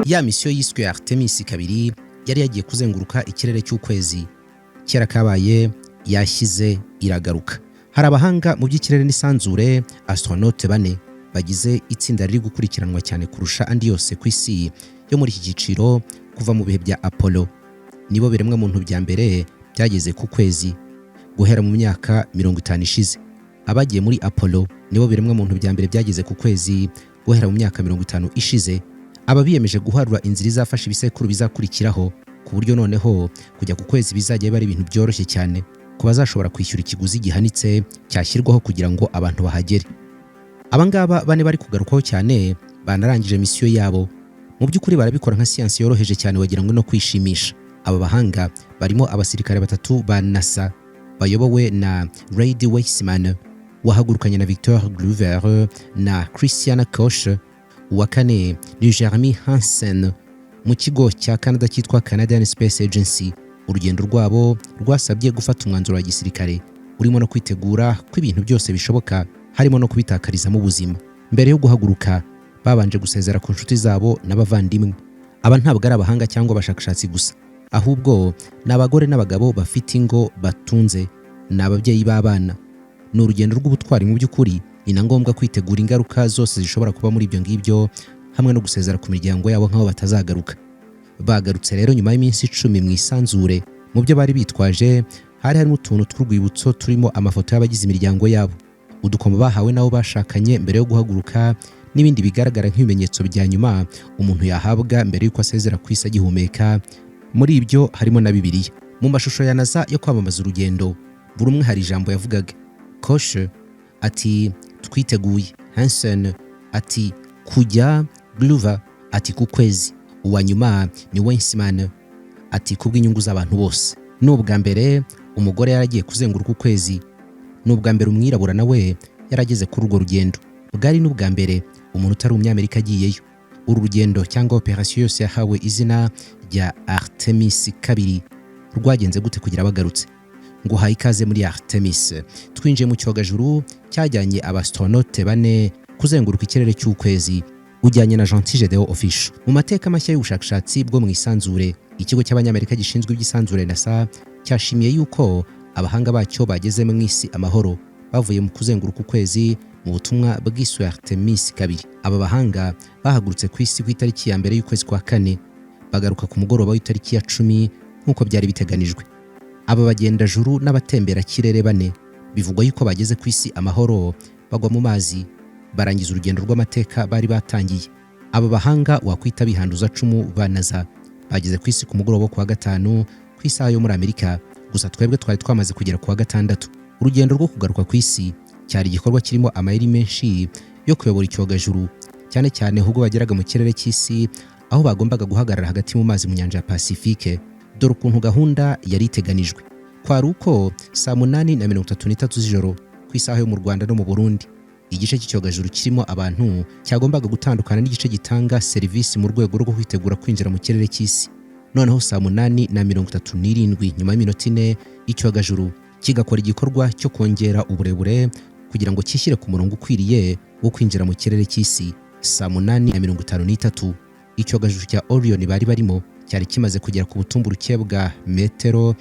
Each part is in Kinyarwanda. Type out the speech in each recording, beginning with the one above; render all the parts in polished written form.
Ya misiyo yiswe Artemis kabiri yari yagiye kuzenguruka ikirere cy'ukwezi, kera kabaye yashyize iragaruka. Hari abahanga mu by'ikirere n'isanzure Astronaut 4 bagize itsinda riri gukurikiranwa cyane kurusha andi yose ku isi yo muri iki giciro kuva mu bihe bya Apollo. Nibo biremwa muntu bya mbere byageze ku kwezi guhera mu myaka 50 ishize. Abagiye muri Apollo nibo biremwa muntu bya mbere byageze ku kwezi guhera mu myaka 50 ishize. Aba biyemeje guharura inzira izafasha ibisekuru bizakurikiraho ku buryo noneho kujya ku kwezi bizajya bari ibintu byoroshye cyane ku bazashobora kwishyura ikiguzi gihanitse cyashyirwaho kugira ngo abantu bahagere. Abangaba bane bari kugarukaho cyane banarangije misiyo yabo. Mu by'ukuri barabikora nka siyansi yoroheje cyane wagira ngo no kwishimisha. Aba bahanga barimo abasirikare batatu ba NASA bayobowe na Reid Weissman wahagurukanye na Victor Glover na Christian Koch. Uwa kane ni Jeremy Hansen mu kigo cya Canada cyitwa Canadian Space Agency. Urugendo rwabo rwasabye gufata umwanzuro wa gisirikare urimo no kwitegura ko ibintu byose bishoboka harimo no kubitakarizamo ubuzima. Mbere yo guhaguruka babanje gusezera ku nshuti zabo n'abavandimwe. Aba ntabwo ari abahanga cyangwa abashakashatsi gusa, ahubwo n'abagore n'abagabo bafite ingo batunze, n'ababyeyi b'abana. Ni urugendo rw'ubutwari mu by'ukuri, ni na ngombwa kwitegura ingaruka zose zishobora kuba muri ibyo ngibyo hamwe no gusezera ku miryango yabo nk'aho batazagaruka. Bagarutse rero nyuma y'iminsi 10 mu isanzure. Mu byo bari bitwaje hari harimo utuntu tw'urwibutso turimo amafoto y'abagize imiryango yabo, udukomo bahawe nabo bashakanye mbere yo guhaguruka, n'ibindi bigaragara nk'ibimenyetso bya nyuma umuntu yahabwa mbere y'uko asezera ku isi agihumeka. Muri ibyo harimo na Bibiliya. Mu mashusho ya NASA yo kwamamaza urugendo, buri umwe hari ijambo yavugaga. Koch ati twiteguye, Hansen ati kujya, Glover ati ku kwezi, uwa nyuma ni Weissman ati kubw'inyungu z'abantu bose. N'ubwa mbere umugore yaragiye kuzenguruka ukwezi, n'ubwa mbere umwirabura nawe yarageze kuri urwo rugendo. Bwari n'ubwa mbere umuntu utari umunyamerika agiyeyo. Uru rugendo cyangwa operation yose yahawe izina rya Artemis kabiri. Rwagenze gute kugira bagarutse? Ngo haye ikaze muri Artemis. Twinjiye mu cyogajuru cyajyanye Astronaut 4 kuzenguruka ikirere cy'ukwezi, ujyanye na Gentil Gedeon Official. Mu mateka mashya y'ubushakashatsi bwo mu isanzure, ikigo cy'abanyamerika gishinzwe iby'isanzure NASA cyashimiye yuko abahanga bacyo bageze mu isi amahoro bavuye mu kuzenguruka ukwezi mu butumwa bw'iswe Artemis kabiri. Aba bahanga bahagurutse ku isi ku itariki ya mbere y'ukwezi kwa kane, bagaruka ku mugoroba w'itariki ya 10 nk'uko byari biteganijwe. Aba bagenda juru n'abatembera kirere bane bivugwa yuko bageze ku isi amahoro, bagwa mu mazi, barangiza urugendo rw'amateka bari batangiye. Aba bahanga wakwita bihanduza cumu ba NASA bageze ku isi ku mugoroba kwa gatanu ku isaha yo muri Amerika, gusa twebwe twari twamaze kugera ku wa gatandatu. Urugendo rwo kugaruka ku isi cyari igikorwa kirimo amayeri menshi yo kuyobora icyogajuru, cyane cyane ahubwo bageraga mu kirere cy'isi aho bagombaga guhagarara hagati mu mazi mu nyanja ya Pacifique. Dore ukuntu gahunda yari iteganijwe. Kwari uko saa 8:33 z'ijoro ku isaha yo mu Rwanda no mu Burundi, igice cy'icyogajuru kirimo abantu cyagombaga gutandukana n'igice gitanga serivisi mu rwego rwo kwitegura kwinjira mu kirere cy'isi. Noneho saa 8:37 nyuma y'iminota 4 icyogajuru kigakora igikorwa cyo kongera uburebure kugira ngo kishyire ku murongo ukwiriye wo kwinjira mu kirere cy'isi. Saa 8:53 icyogajuru cya Orion bari barimo cyari kimaze kugera ku butumburuke bwa metero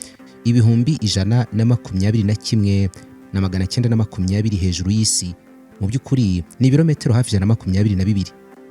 121,920 hejuru y'isi. Mu by'ukuri ni ibirometero hafi 122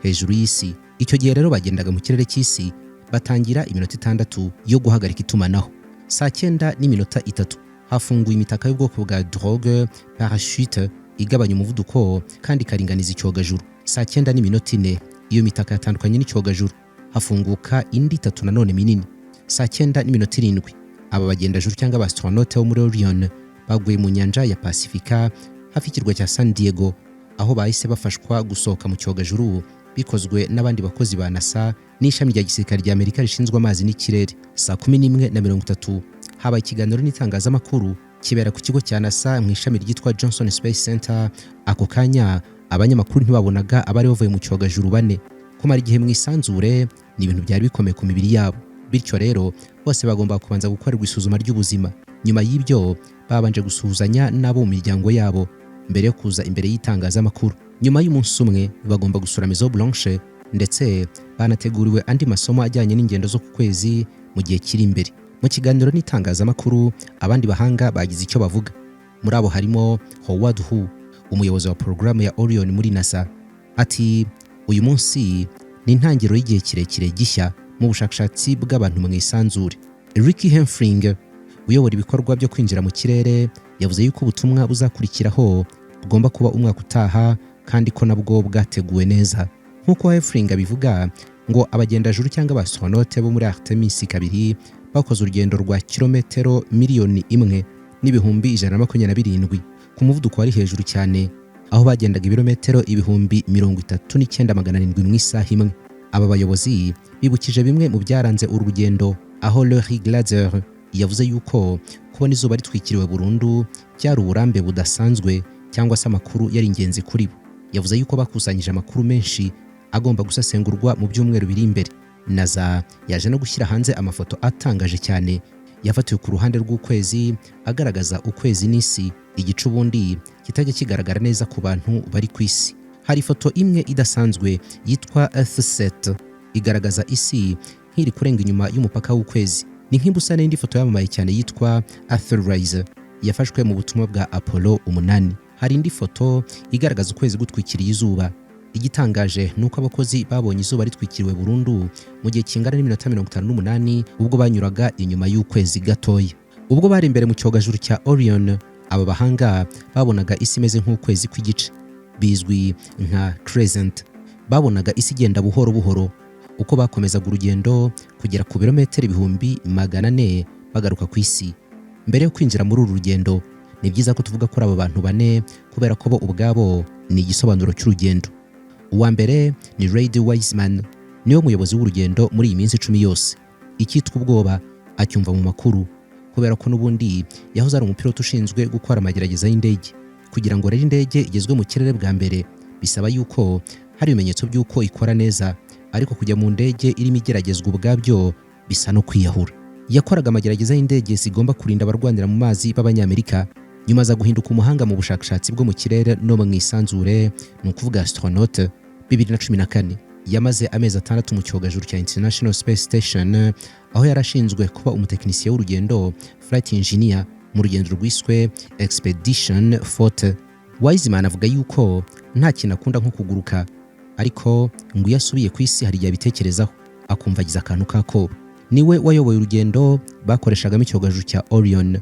hejuru y'isi. Icyo gihe rero bagendaga mu kirere cy'isi batangira iminota 6 yo guhagarika itumanaho. Saa 9:3 hafunguye imitaka y'ubwoko bwa drogue parachute igabanya umuvuduko kandi karinganiza icyogajuru. Saa 9:4 iyo mitaka yatandukanye n'icyogajuru, hafunguka indi 3 nanone minini. Saa 9:7 aba bagenda juru cyangwa Astronaut wo muri Orion baguye mu nyanja ya Pacifica hafi y'ikirwa cya San Diego, aho bahise bafashwa gusohoka mu cyogajuru bikozwe n'abandi bakozi ba NASA n'ishami rya gisirikare rya Amerika rishinzwe amazi n'ikirere. Saa 11:30 habaye ikiganiro n'itangazamakuru kibera ku kigo cya NASA mu ishami ryitwa Johnson Space Center. Ako kanya abanyamakuru ntibabonaga abari bavuye mu cyogajuru bane. Kumara igihe mu isanzure ni ibintu byari bikomeye ku mibiri yabo, bityo rero bose bagomba kubanza gukorerwa isuzuma ry'ubuzima. Nyuma y'ibyo babanje gusuhuzanya n'abo mu miryango yabo mbere yo kuza imbere y'itangazamakuru. Nyuma y'umunsi umwe bagomba gusura Maison Blanche ndetse banateguriwe andi masomo ajyanye n'ingendo zo ku kwezi mu gihe kiri imbere. Mu kiganiro n'itangazamakuru, abandi bahanga bagize icyo bavuga. Muri abo harimo Howard Hu, umuyobozi wa porogaramu ya Orion muri NASA. Ati uyu munsi ni intangiriro y'igihe kirekire gishya mu bushakashatsi bw'abantu mu isanzure. Ricky Hemfring, uyobora ibikorwa byo kwinjira mu kirere, yavuze yuko ubutumwa buzakurikiraho bugomba kuba umwaka utaha kandi ko nabwo bwateguwe neza. Nk'uko Hemfring abivuga, ngo abagendajuru cyangwa abastronaute bo muri Artemis 2 bakoze urugendo rwa kilometero miliyoni 1,127 ku muvuduko wari hejuru cyane, aho bagendaga ibirometero 39,700 mu isaha imwe. Aba bayobozi bibukije bimwe mu byaranze uru rugendo, aho Larry Gladzer yavuze yuko kubona izuba ritwikiriwe burundu byari uburambe budasanzwe cyangwa se amakuru yari ingenzi kuri bo. Yavuze yuko bakusanyije amakuru menshi agomba gusesengurwa mu byumweru biri imbere. NASA yaje no gushyira hanze amafoto atangaje cyane yafatiwe ku ruhande rw'ukwezi agaragaza ukwezi n'isi, igice ubundi kitajya kigaragara neza ku bantu bari ku isi. Hari ifoto imwe idasanzwe yitwa Earthset igaragaza isi nk'iri kurenga inyuma y'umupaka w'ukwezi. Ni nk'imbusa n'indi foto yamamaye cyane yitwa Earthrise yafashwe mu butumwa bwa Apollo 8. Hari indi foto igaragaza ukwezi gutwikiriye izuba. Igitangaje nuko abakozi babonye izuba ritwikiriwe burundu mu gihe kingana n'iminota 58 ubwo banyuraga inyuma y'ukwezi gatoya. Ubwo bari imbere mu cyogajuru cya Orion, aba bahanga babonaga isi imeze nk'ukwezi kw'igice, bizwi nka crescent. Babonaga isi igenda buhoro buhoro uko bakomezaga urugendo kugera ku birometero 400 bagaruka ku isi. Mbere yo kwinjira muri uru rugendo, ni byiza ko tuvuga ko aba bantu bane kubera ko bo ubwabo ni igisobanuro cy'urugendo. Uwa mbere ni Reid Wiseman, niwe muyobozi w'urugendo muri iyi minsi 10 yose. Icyitwa ubwoba acyumva mu makuru kubera ko n'ubundi yahoze ari umupilote ushinzwe gukora amagerageza y'indege. Kugira ngo rero indege igezwe mu kirere bwa mbere, bisaba yuko hari ibimenyetso by'uko ikora neza, ariko kujya mu ndege irimo igeragezwa ubwabyo bisa no kwiyahura. Yakoraga amagerageza y'indege zigomba kurinda abarwanira mu mazi b'Abanyamerika, nyuma aza guhinduka umuhanga mu bushakashatsi bwo mu kirere no mu isanzure, ni ukuvuga Astronaut. 2014 yamaze amezi 6 mu cyogajuru cya International Space Station, aho yarashinzwe kuba umutekinisiye w'urugendo, flight engineer, mu rugendo rwiswe Expedition 40. Wiseman avuga yuko nta kintu akunda nko kuguruka, ariko ngo iyo asubiye ku isi hari igihe abitekerezaho akumva agize akantu kakoba. Niwe wayoboye urugendo bakoreshagamo icyogajuru cya Orion.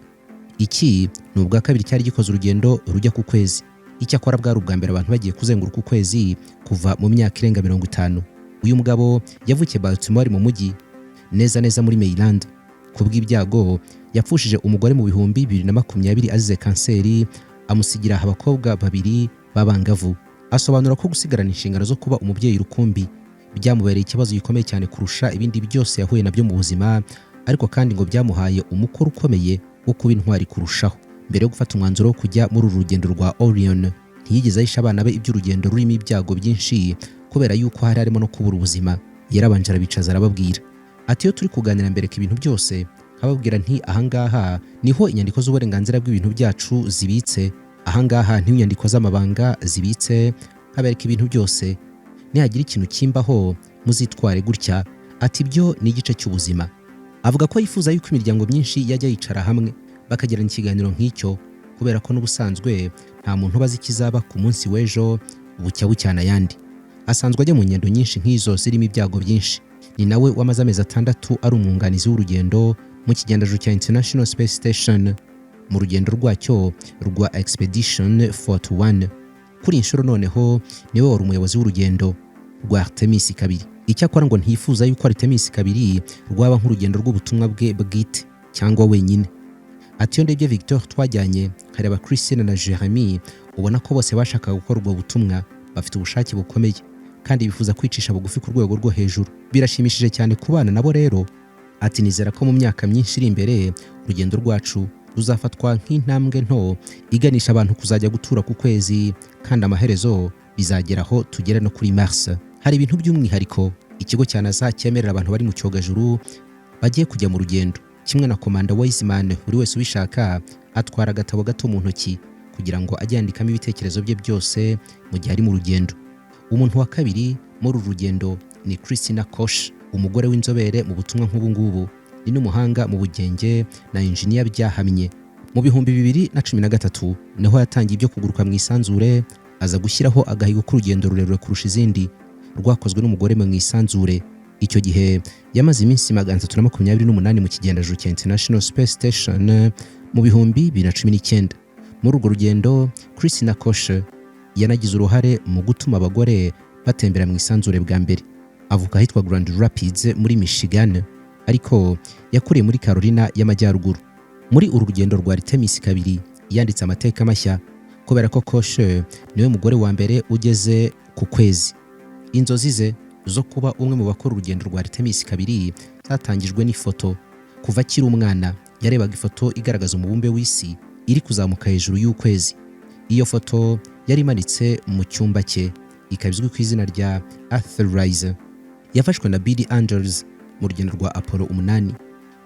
Iki ni ubwa kabiri cyari gikoze urugendo rujya ku kwezi. Icyakora bwari ubwa mbere abantu bagiye kuzenguruka ukwezi kuva mu myaka irenga 50. Uyu mugabo yavukiye Baltimore mu mujyi, neza muri Maryland. Kubw'ibyago yapfushije umugore mu 2020 azize kanseri, amusigira abakobwa 2 b'abangavu. Asobanura ko gusigarana inshingano zo kuba umubyeyi rukumbi byamubereye ikibazo gikomeye cyane kurusha ibindi byose yahuye nabyo mu buzima, ariko kandi ngo byamuhaye umukoro ukomeye wo kuba intwari kurushaho. Mbere yo gufata umwanzuro wo kujya muri uru rugendo rwa Orion, ntiyigeze ahisha abana be iby'urugendo rurimo ibyago byinshi kubera yuko hari harimo no kubura ubuzima. Yarabanje arabicaza arababwira ati, iyo turi kuganira mbere ibintu byose nkababwira nti ahangaha niho inyandiko z'uburenganzira bw'ibintu byacu zibitse, ahangaha niho inyandiko z'amabanga zibitse, nkabereka ibintu byose, nihagira ikintu kimbaho muzitware gutya. Ati byo ni igice cy'ubuzima. Avuga ko yifuza yuko imiryango myinshi yajya yicara hamwe bakagirana ikiganiro nk'icyo, kubera ko n'ubusanzwe nta muntu ubazi ikizaba ku munsi w'ejo bucya bucyana ayandi. Asanzwe ajya mu ngendo nyinshi nk'izo zirimo ibyago byinshi. Ni nawe wamaze amezi 6 ari umwunganizi w'urugendo mu kigendajuru cya International Space Station mu rugendo rwacyo rwa Expedition 41. Kuri inshuro noneho niwe wari umuyobozi w'urugendo rwa Artemis 2. Icyakora ngo ntifuza yuko Artemis 2 rwaba nk'urugendo rw'ubutumwa bwe bwite cyangwa wenyine. Ati iyo ndebye Victor twajyanye, hareba Christine na Jeremy, ubona ko bose bashakaga gukora ubwo butumwa, bafite ubushake bukomeye kandi bifuza kwicisha bugufi ku rwego rwo hejuru. Birashimishije cyane kubana nabo rero. Ati nizera ko mu myaka myinshi iri imbere urugendo rwacu ruzafatwa nk'intambwe nto iganisha abantu kuzajya gutura ku kwezi, kandi amaherezo bizageraho tugere no kuri Mars. Hari ibintu by'umwihariko ikigo cya NASA cyemerera abantu bari mu cyogajuru bagiye kujya mu rugendo. Kimwe na Komanda Wiseman, buri wese ubishaka atwara agatabo gato mu ntoki kugira ngo ajye yandikamo ibitekerezo bye byose mu gihe ari mu rugendo. Umuntu wa kabiri muri uru rugendo ni Christina Koch, umugore w'inzobere mu butumwa nk'ubu ngubu, ni n'umuhanga mu bugenge na engineer byahamye. Mu bihumbi 2013 niho yatangiye ibyo kuguruka mu isanzure, aza gushyiraho agahigo k'urugendo rurerure kurusha izindi rwakozwe n'umugore mu isanzure. Icyo gihe yamaze iminsi 328 mu kigendajuru cya International Space Station mu bihumbi 2019. Muri urwo rugendo Christina Koch yanagize uruhare mu gutuma abagore batembera mu isanzure bwa mbere. Avuka ahitwa Grand Rapids muri Michigan, ariko yakuriye muri Carolina y'Amajyaruguru. Muri uru rugendo rwa Artemis 2 yanditse amateka mashya kubera ko Koch niwe mugore wa mbere ugeze ku kwezi. Inzozi ze zo kuba umwe mu bakora urugendo rwa Artemis 2 zatangijwe n'ifoto. Kuva akiri umwana yarebaga ifoto igaragaza umubumbe w'isi iri kuzamuka hejuru y'ukwezi. Iyo foto yari imanitse mu cyumba cye, ikabizwi ku izina rya Earthrise. Yafashwe na Billy Angels mu rugendo rwa Apollo 8.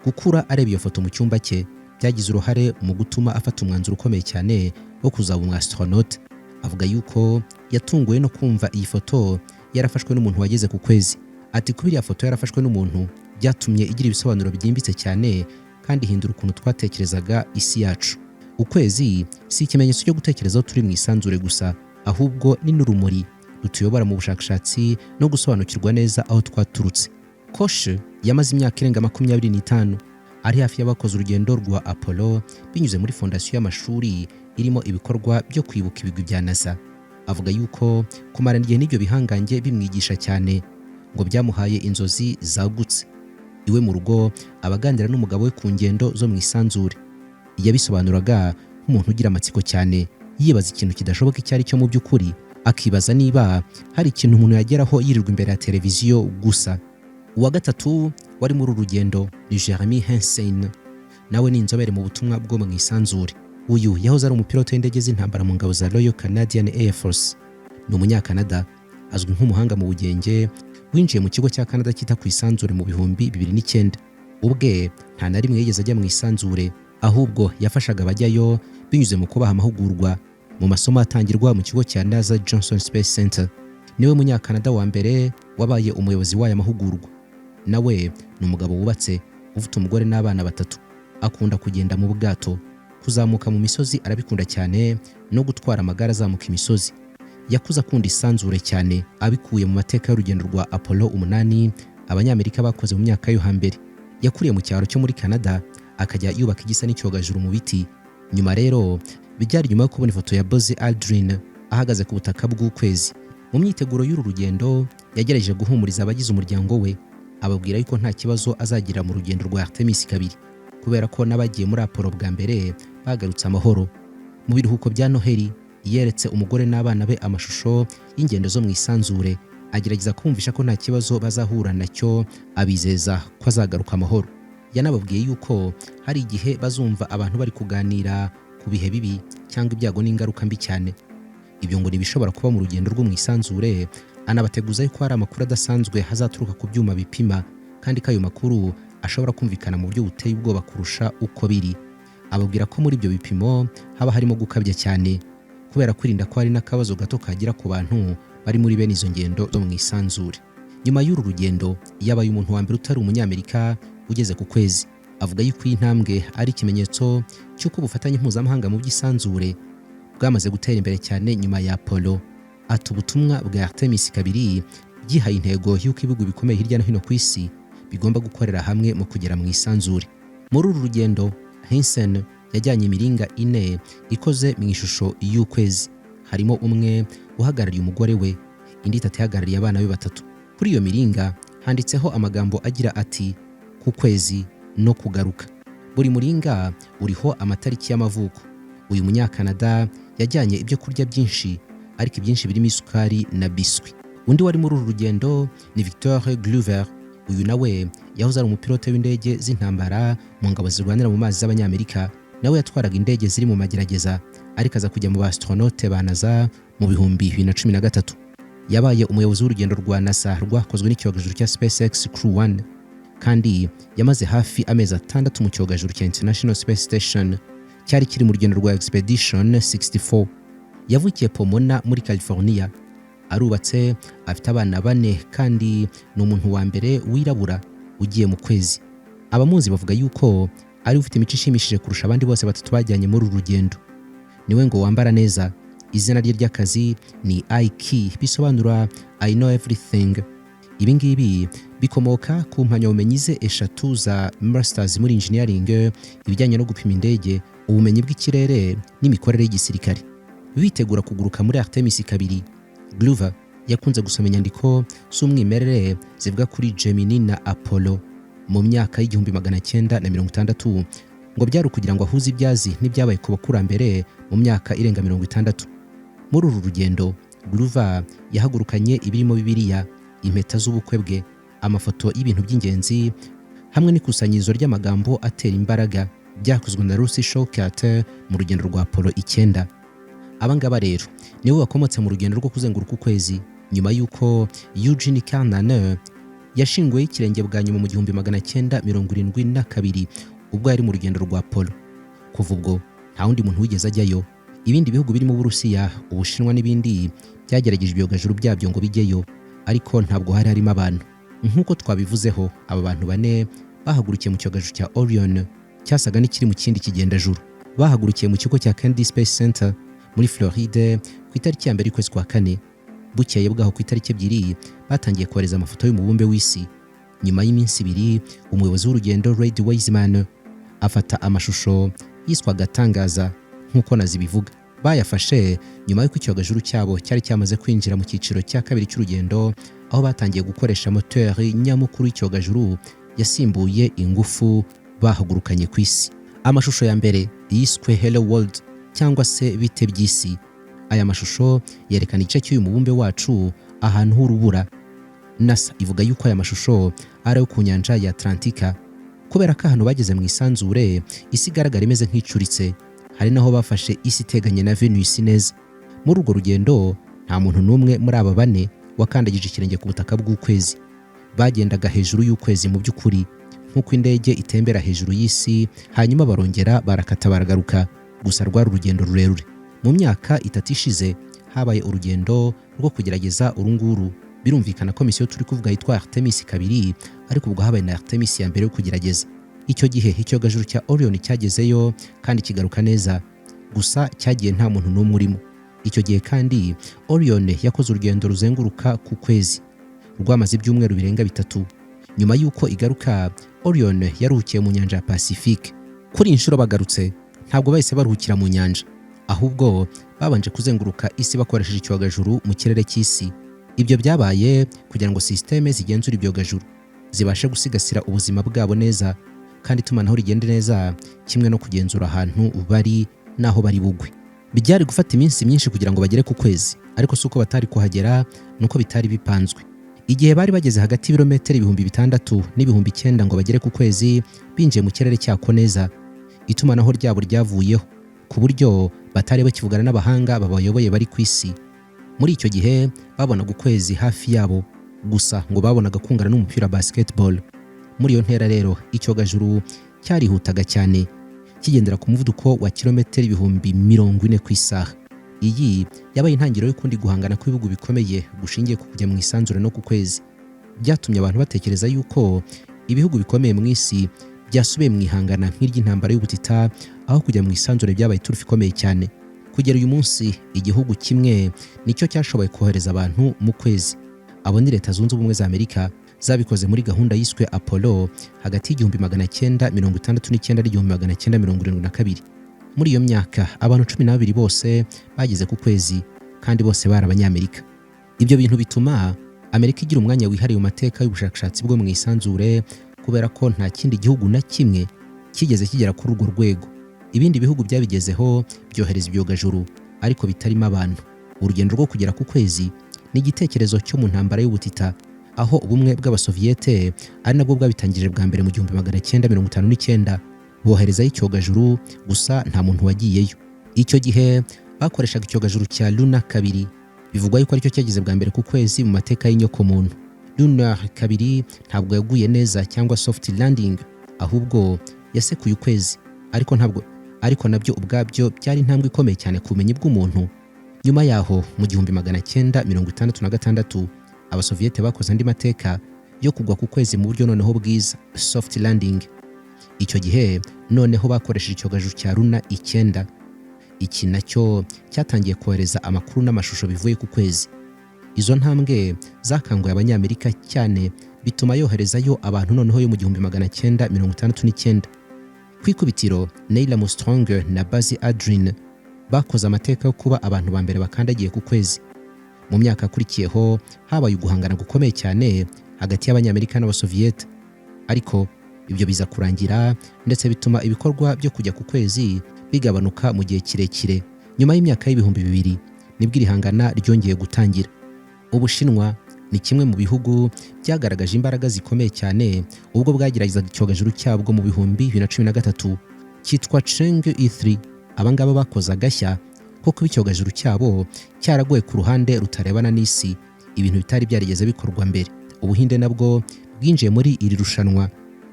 Gukura areba iyo foto mu cyumba cye byagize uruhare mu gutuma afata umwanzuro ukomeye cyane wo kuzaba umu astronaut. Avuga yuko yatunguwe no kumva iyi foto yarafashwe n'umuntu wageze ku kwezi. Ati kubiri ya foto yarafashwe n'umuntu byatumye igira ibisobanuro byimbitse cyane kandi hindura ukuntu twatekerezaga isi yacu. Ukwezi si ikimenyetso cyo gutekerezaho turi mu isanzure gusa, ahubwo ni n'urumuri rutuyobora mu bushakashatsi no gusobanukirwa neza aho twaturutse. Koch yamaze imyaka irenga 25 ari hafi y'abakoze urugendo rwa Apollo binyuze muri fondasiyo y'amashuri irimo ibikorwa byo kwibuka ibigwi bya NASA. Avuga yuko kumarana igihe n'ibyo bihangange bimwigisha cyane ngo byamuhaye inzozi zagutse. Iwe mu rugo abaganira n'umugabo we ku ngendo zo mu isanzure. Yabisobanuraga nk'umuntu ugira amatsiko cyane, yibaza ikintu kidashoboka icyo ari cyo mu by'ukuri, akibaza niba hari ikintu umuntu yageraho yirirwa imbere ya televiziyo gusa. Uwa gatatu wari muri urugendo ni Jeremy Hansen, nawe ni inzobere mu butumwa bwo mu isanzure. Uyu yahoze ari umupilote w'indege z'intambara mu ngabo za Royal Canadian Air Force. Ni umunyakanada, azwi nk'umuhanga mu bugenge, winjiye mu kigo cya Canada cyita ku isanzure mu bihumbi 2009. Ubwe nta na rimwe yigeze ajya mu isanzure, ahubwo yafashaga abajyayo binyuze mu kubaha amahugurwa mu masomo atangirwa mu kigo cya NASA Johnson Space Center. Niwe munyakanada wa mbere wabaye umuyobozi w'aya mahugurwa. Nawe ni umugabo wubatse, ufite umugore n'abana 3. Akunda kugenda mu bwato, kuzamuka mu misozi arabikunda cyane, no gutwara amagare azamuka imisozi. Yakuze akunda isanzure cyane, abikuye mu mateka y'urugendo rwa Apollo 8 Abanyamerika bakoze mu myaka yo hambere. Yakuriye mu cyaro cyo muri Canada, akajya yubaka igisa n'icyogajuru mu biti. Nyuma rero bijyari nyuma yo kubona ifoto ya Buzz Aldrin ahagaze ku butaka bw'ukwezi. Mu myiteguro y'uru rugendo yagerageje guhumuriza abagize umuryango we, ababwira yuko nta kibazo azagira mu rugendo rwa Artemis 2 kubera ko n'abagiye muri Apollo bwa mbere bagarutse amahoro. Mu biruhuko bya Noheli yeretse umugore n'abana be amashusho y'ingendo zo mu isanzure, agerageza kumvisha ko nta kibazo bazahura nacyo, abizeza ko azagaruka amahoro. Yanababwiye yuko hari igihe bazumva abantu bari kuganira ku bihe bibi cyangwa ibyago n'ingaruka mbi cyane. Ibyo ngo nibishobora kuba mu rugendo rwo mu isanzure. Anabateguza yuko hari amakuru adasanzwe hazaturuka ku byuma bipima, kandi ko ayo makuru ashobora kumvikana mu buryo buteye ubwoba kurusha uko biri. Ababwira ko muri ibyo bipimo haba harimo gukabya cyane, kubera kwirinda ko hari n'akabazo gato kagira ku bantu bari muri bene izo ngendo zo mu isanzure. Nyuma y'uru rugendo yabaye umuntu wa mbere utari umunyamerika ugeze ku kwezi. Avuga yuko iyi ntambwe ari ikimenyetso cy'uko ubufatanye mpuzamahanga mu by'isanzure bwamaze gutera imbere cyane nyuma ya Apollo. Ati ubutumwa bwa Artemis 2 byihaye intego y'uko ibihugu bikomeye hirya no hino ku isi bigomba gukorera hamwe mu kugera mu isanzure. Muri uru rugendo Hansen yajyanye imiringa 4 ikoze mu ishusho y'ukwezi. Harimo umwe uhagarariye umugore we, indi 3 ihagarariye abana be 3. Kuri iyo miringa handitseho amagambo agira ati ku kwezi no kugaruka. Buri muringa uriho amatariki y'amavuko. Uyu munyakanada yajyanye ibyo kurya byinshi, ariko ibyinshi birimo isukari na biswi. Undi wari muri uru rugendo ni Victor Glover. Uyu nawe yahoze ari umupilote w'indege z'intambara mu ngabo zirwanira mu mazi z'Abanyamerika. Nawe yatwaraga indege ziri mu magerageza, ariko aza kujya mu Astronaut ba NASA mu bihumbi 2013. Yabaye umuyobozi w'urugendo rwa NASA rwakozwe n'icyogajuru cya SpaceX Crew 1, kandi yamaze hafi amezi 6 mu cyogajuru cya International Space Station cyari kiri mu rugendo rwa Expedition 64. Yavukiye Pomona muri California. arubatse, afite abana 4 kandi ni umuntu wa mbere wirabura ugiye mu kwezi. Abamuzi bavuga yuko ari ufite imico ishimishije kurusha abandi bose batatu bajyanye muri uru rugendo. Niwe ngo wambara neza. Izina rye ry'akazi ni IK, bisobanura I know everything. Ibi ngibi bikomoka ku mpamyabumenyi ze 3 za masters muri engineering, ibijyanye no gupima indege, ubumenyi bw'ikirere n'imikorere y'igisirikare. Bitegura kuguruka muri Artemis 2, Glover yakunze gusoma inyandiko z'umwimerere zivuga kuri Gemini na Apollo mu myaka y'1960, ngo byari kugira ngo ahuze ibyazi n'ibyabaye ku bakurambere mu myaka irenga 60. Muri uru rugendo Glover yahagurukanye ibirimo Bibiliya, impeta z'ubukwe bwe, amafoto y'ibintu by'ingenzi hamwe n'ikusanyirizo ry'amagambo atera imbaraga byakozwe na Lucy Showcart mu rugendo rwa Apollo 9. Abangaba rero nibo bakomotse mu rugendo rwo kuzenguruka ukwezi nyuma y'uko Eugene Cernan yashinguye ikirenge bwa nyuma mu 1972 ubwo yari mu rugendo rwa Apollo. Kuva ubwo nta wundi muntu wigeze ajyayo. Ibindi bihugu birimo Burusiya, Ubushinwa n'ibindi byagerageje ibyogajuru byabyo ngo bijyeyo, ariko ntabwo hari harimo abantu. Nk'uko twabivuzeho, aba bantu 4 bahagurukiye mu cyogajuru cya Orion cyasaga n'ikiri mu kindi kigendajuru. Bahagurukiye mu kigo cya Kennedy Space Center muri Floride ku itariki ya mbere y'ukwezi kwa 4. Bukeye bwaho ku itariki 2 batangiye kohereza amafoto y'umubumbe w'isi. Nyuma y'iminsi 2 umuyobozi w'urugendo Reid Wiseman afata amashusho yiswaga Tangaza nk'uko nazibivuga. Bayafashe nyuma y'uko icyogajuru cyabo cyari cyamaze kwinjira mu cyiciro cya 2 cy'urugendo, aho batangiye gukoresha moteri nyamukuru y'icyogajuru yasimbuye ingufu bahagurukanye ku isi. Amashusho ya mbere yiswe Hello World cyangwa se bite by'isi. Aya mashusho yerekana igice cy'uyu mubumbe wacu ahantu h'urubura. NASA ivuga yuko aya mashusho ari ayo ku nyanja ya Atlantika, kubera ko ahantu bageze mu isanzure isi igaragara imeze nk'icuritse. Hari naho bafashe isi iteganye na Venus neza. Muri urwo rugendo nta muntu n'umwe muri aba 4 wakandagije ikirenge ku butaka bw'ukwezi. Bagendaga hejuru y'ukwezi mu by'ukuri nk'uko indege itembera hejuru y'isi, hanyuma barongera barakata baragaruka. Gusa rwari urugendo rurerure. Mu myaka 3 ishize habaye urugendo rwo kugerageza urunguru. Birumvikana komisiyo turi kuvuga yitwa Artemis 2, ariko ubwo habaye na Artemis ya mbere yo kugerageza. Icyo gihe icyogajuru cya Orion cyagezeyo kandi kigaruka neza, gusa cyagiye nta muntu n'umwe urimo. Icyo gihe kandi Orion yakoze urugendo ruzenguruka ku kwezi rwamaze ibyumweru birenga 3. Nyuma y'uko igaruka, Orion yaruhukiye mu nyanja ya Pacifique. Kuri inshuro bagarutse ntabwo bahise baruhukira mu nyanja, ahubwo babanje kuzenguruka isi bakoresheje icyogajuru mu kirere cy'isi. Ibyo byabaye kugira ngo systeme zigenzura ibyogajuru zibashe gusigasira ubuzima bwabo neza kandi itumanaho rigende neza, kimwe no kugenzura ahantu bari naho bari bugwe. Byari gufata iminsi myinshi kugira ngo bagere ku kwezi, ariko suko batari kuhagera nuko bitari bipanzwe. Igihe bari bageze hagati y'ibirometero 6,000 n'ibihumbi 9 ngo bagere ku kwezi, binjiye mu kirere cyako neza. Itumanaho ryabo ryavuyeho ku buryo batari bakivugana n'abahanga babayoboye bari ku isi. Muri icyo gihe babonaga ukwezi hafi yabo, gusa ngo babonaga kungana n'umupira basketball. Muri iyo ntera rero icyogajuru cyarihutaga cyane, kigendera ku muvuduko wa kilometero 40,000 ku isaha. Iyi yabaye intangiriro y'ukundi guhangana kw'ibihugu bikomeye gushingiye ku kujya mu isanzure no ku kwezi. Byatumye abantu batekereza yuko ibihugu bikomeye mu isi byasubiye mu ihangana nk'iry'intambara y'ubutita, aho kujya mu isanzure byabaye turufu ikomeye cyane. Kugera uyu munsi igihugu kimwe nicyo cyashoboye kohereza abantu mu kwezi. Abo ni Leta Zunze Ubumwe za Amerika, zabikoze muri gahunda yiswe Apollo hagati y'1969 n'1972. Muri iyo myaka abantu 12 bose bageze ku kwezi kandi bose bari abanyamerika. Ibyo bintu bituma Amerika igira umwanya wihariye mu mateka y'ubushakashatsi bwo mu isanzure, kubera ko nta kindi gihugu na kimwe kigeze kigera kuri urwo rwego. Ibindi bihugu byabigezeho byohereza ibyogajuru ariko bitarimo abantu. Urugendo rwo kugera ku kwezi ni igitekerezo cyo mu ntambara y'ubutita, aho ubumwe bw'Abasoviyete ari nabwo bwabitangije bwa mbere mu 1959 boherezayo icyogajuru, gusa nta muntu wagiyeyo. Icyo gihe bakoreshaga icyogajuru cya Luna 2, bivugwa yuko aricyo cyagize bwa mbere ku kwezi mu mateka y'inyokomuntu. Luna 2 ntabwo yaguye neza cyangwa soft landing, ahubwo yasekuye ukwezi, ariko nabyo ubwabyo byari intambwe ikomeye cyane ku bumenyi bw'umuntu. Nyuma yaho mu 1966 abasoviyete bakoze andi mateka yo kugwa ku kwezi mu buryo noneho bwiza, soft landing. Icyo gihe noneho bakoresheje icyogajuru cya Luna 9. Iki nacyo cyatangiye kohereza amakuru n'amashusho bivuye ku kwezi. Izo ntambwe zakanguye abanyamerika cyane bituma yoherezayo abantu noneho yo mu 1969. Kwikubitiro Neil Armstrong na Buzz Aldrin bakoze amateka yo kuba abantu ba mbere bakandagiye ku kwezi. Mu myaka akurikiyeho habaye uguhangana gukomeye cyane hagati y'abanyamerika n'abasoviyete, ariko ibyo biza kurangira ndetse bituma ibikorwa byo kujya ku kwezi bigabanuka mu gihe kirekire. Nyuma y'imyaka y'ibihumbi 2000 nibwo irihangana ryongeye gutangira. Ubushinwa ni kimwe mu bihugu byagaragaje imbaraga zikomeye cyane ubwo bwageragezaga icyogajuru cyabwo mu 2013 cyitwa Chang'e E3. Abangaba bakoze agashya ko kuba icyogajuru cyabo cyaragoye ku ruhande rutarebana n'isi, ibintu bitari byarigeze bikorwa mbere. Ubuhinde nabwo bwinjiye muri iri rushanwa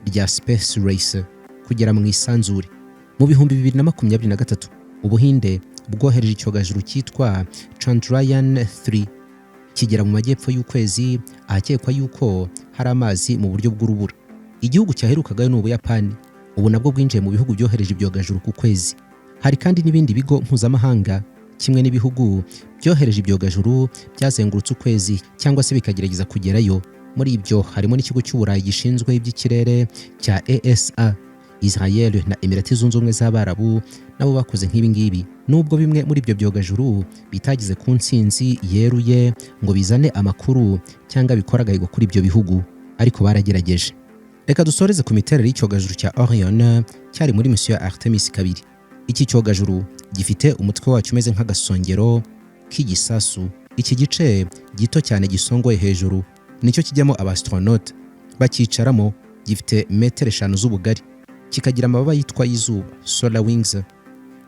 rya Space Race kugera mu isanzure. Mu 2023 Ubuhinde bwohereje icyogajuru cyitwa Chandrayaan 3 kigera mu majyepfo y'ukwezi ahakekwa yuko hari amazi mu buryo bw'urubura. Igihugu cyaherukagayo ni Ubuyapani, ubu nabwo bwinjiye mu bihugu byohereje ibyogajuru ku kwezi. Hari kandi n'ibindi bigo mpuzamahanga kimwe n'ibihugu byohereje ibyogajuru byazengurutse ukwezi cyangwa se bikagerageza kugerayo. Muri ibyo harimo n'ikigo cy'Uburayi gishinzwe iby'ikirere cya ESA. Israel na Emirati Zunze Ubumwe z'Abarabu nabo bakoze nk'ibi ngibi, nubwo bimwe muri ibyo byogajuru bitagize ku ntsinzi yeruye ngo bizane amakuru cyangwa bikora agahigo kuri ibyo bihugu, ariko baragerageje. Reka dusoreze ku miterere y'icyogajuru cya Orion cyari muri misiyo ya Artemis 2. Iki cyogajuru gifite umutwe wacyo umeze nk'agasongero k'igisasu. Iki gice gito cyane gisongoye hejuru nicyo kijyamo Astronaut bakicaramo. Gifite metero 5 z'ubugari, kikagira amababa yitwa y'izuba, solar wings.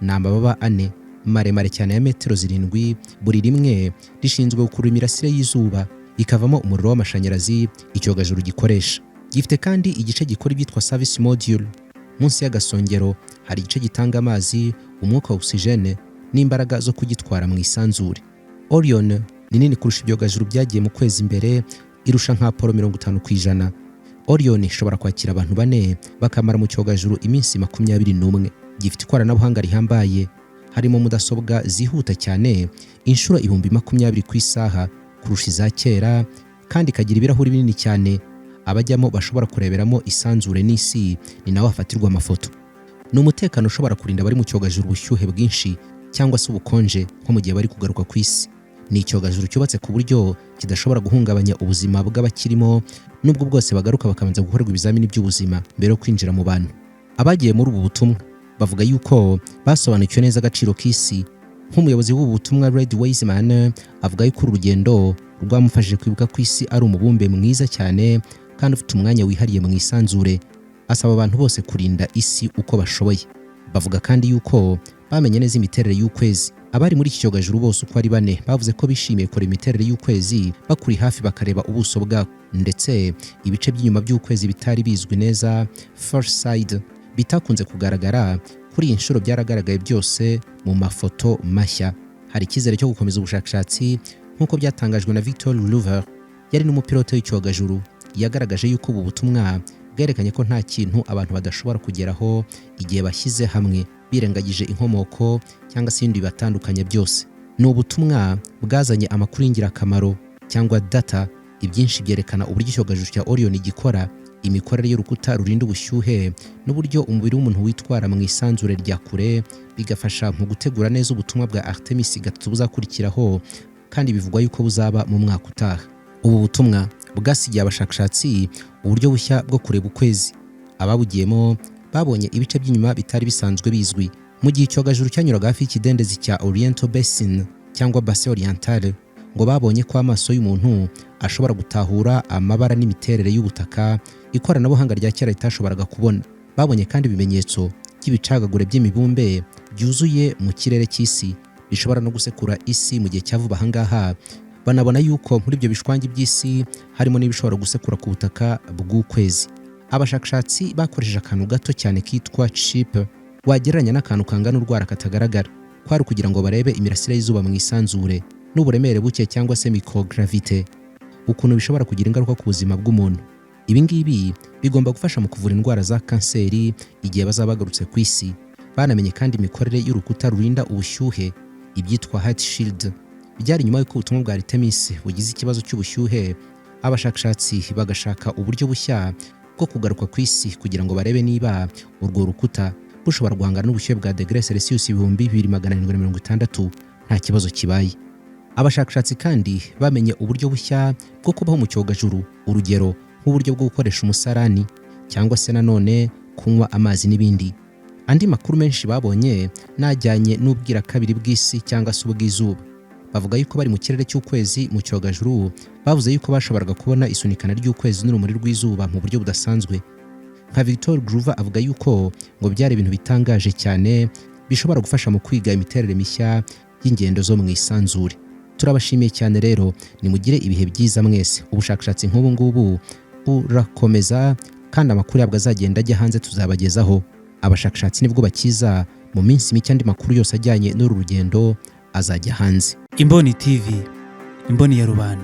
Ni amababa 4 maremare cyane ya metero 7, buri rimwe rishinzwe gukurura imirasire y'izuba ikavamo umuriro w'amashanyarazi icyogajuru gikoresha. Gifite kandi igice gikora ibyitwa service module. Munsi y'agasongero hari igice gitanga amazi, umwuka wa oxygene n'imbaraga zo kugitwara mu isanzure. Orion ni nini kurusha ibyogajuru byagiye mu kwezi imbere, irusha nka Apollo 50%. Orion ishobora kwakira abantu 4 bakamara mu cyogajuru iminsi 21. Gifite ikoranabuhanga rihambaye, harimo mudasobwa zihuta cyane inshuro 20,000 ku isaha kurusha iza kera, kandi kagira ibirahuri binini cyane abajyamo bashobora kureberamo isanzure n'isi, ni naho hafatirwa amafoto. Ni umutekano ushobora kurinda bari mu cyogajuru ubushyuhe bwinshi cyangwa se ubukonje nko mu gihe bari kugaruka ku isi. Ni icyogajuru cyubatse ku buryo kidashobora guhungabanya ubuzima bw'abakirimo, nubwo bwose bagaruka bakabanza gukorerwa ibizamini by'ubuzima mbere yo kwinjira mu bantu. Abagiye muri ubu butumwa bavuga yuko basobanukiwe neza agaciro k'isi. Nk'umuyobozi w'ubu butumwa Red Wiseman avuga yuko urugendo rwamufashije kwibuka ku isi ari umubumbe mwiza cyane kandi ufite umwanya wihariye mu isanzure. Asaba abantu bose kurinda isi uko bashoboye. Bavuga kandi yuko bamenye neza imiterere y'ukwezi. Abari muri iki cyogajuru bose uko ari 4 bavuze ko bishimiye kure imiterere y'ukwezi bakuri hafi bakareba ubuso bwako, ndetse ibice by'inyuma by'ukwezi bitari bizwi neza, far side, bitakunze kugaragara kuri iyi nshuro byaragaragaye byose mu mafoto mashya. Hari icyizere cyo gukomeza ubushakashatsi nk'uko byatangajwe na Victor Louver, yari n'umupilote w'icyogajuru. Yagaragaje yuko ubu butumwa bwerekanye ko nta kintu abantu badashobora kugeraho igihe bashyize hamwe birengagije inkomoko cyangwa se ibindi batandukanye byose. Ni ubutumwa bwazanye amakuru y'ingirakamaro cyangwa data. Ibyinshi byerekana uburyo icyogajuru cya Orion gikora, imikorere y'urukuta rurinda ubushyuhe n'uburyo umubiri w'umuntu witwara mu isanzure rya kure, bigafasha mu gutegura neza ubutumwa bwa Artemis 3 buzakurikiraho, kandi bivugwa yuko buzaba mu mwaka utaha. Ubu butumwa bwasigiye abashakashatsi uburyo bushya bwo kureba ukwezi. Ababugiyemo babonye ibice by'inyuma bitari bisanzwe bizwi. Mu gihe icyogajuru cyanyuraga hafi y'ikidendezi cya Oriental Basin cyangwa Basin Orientale, ngo babonye ko amaso y'umuntu ashobora gutahura amabara n'imiterere y'ubutaka ikoranabuhanga rya kera ritashoboraga kubona. Babonye kandi ibimenyetso by'ibicagagure by'imibumbe byuzuye mu kirere cy'isi bishobora no gusekura isi mu gihe cya vuba ahangaha. Banabona yuko muri ibyo bishwangi by'isi harimo n'ibishobora gusekura ku butaka bw'ukwezi. Abashakashatsi bakoresheje akantu gato cyane kitwa chip wagereranya n'akantu kangana urwara katagaragara. kwari kugira ngo barebe imirasire y'izuba mu isanzure n'uburemere buke cyangwa se microgravite, ukuntu bishobora kugira ingaruka ku buzima bw'umuntu. Ibi ngibi bigomba gufasha mu kuvura indwara za kanseri igihe bazaba bagarutse ku isi. Banamenye kandi imikorere y'urukuta rurinda ubushyuhe, ibyitwa heat shield. Byari nyuma y'uko ubutumwa bwa Artemis bugize ikibazo cy'ubushyuhe, abashakashatsi bagashaka uburyo bushya bwo kugaruka ku isi kugira ngo barebe niba urwo rukuta bushobora guhangana n'ubushyuhe bwa degrees Celsius 2760 nta kibazo kibaye. Abashakashatsi kandi bamenye uburyo bushya bwo kubaho mu cyogajuru, urugero nk'uburyo bwo gukoresha umusarani cyangwa se nanone kunywa amazi n'ibindi. Andi makuru menshi babonye najyanye n'ubwira kabiri bw'isi cyangwa se ubw'izuba. Bavuga yuko bari mu kirere cy'ukwezi mu cyogajuru, bavuze yuko bashoboraga kubona isunikana ry'ukwezi n'urumuri rw'izuba mu buryo budasanzwe. Nka Victor Gruver avuga yuko ngo byari ibintu bitangaje cyane bishobora gufasha mu kwiga imiterere mishya y'ingendo zo mu isanzure. Turabashimiye cyane rero, nimugire ibihe byiza mwese. Ubushakashatsi nk'ubu ngubu burakomeza kandi amakuru yabwo azagenda ajya hanze tuzabagezaho. Abashakashatsi nibwo bakiza, mu minsi mike andi makuru yose ajyanye n'uru rugendo azajya hanze. Imboni TV, imboni ya rubanda.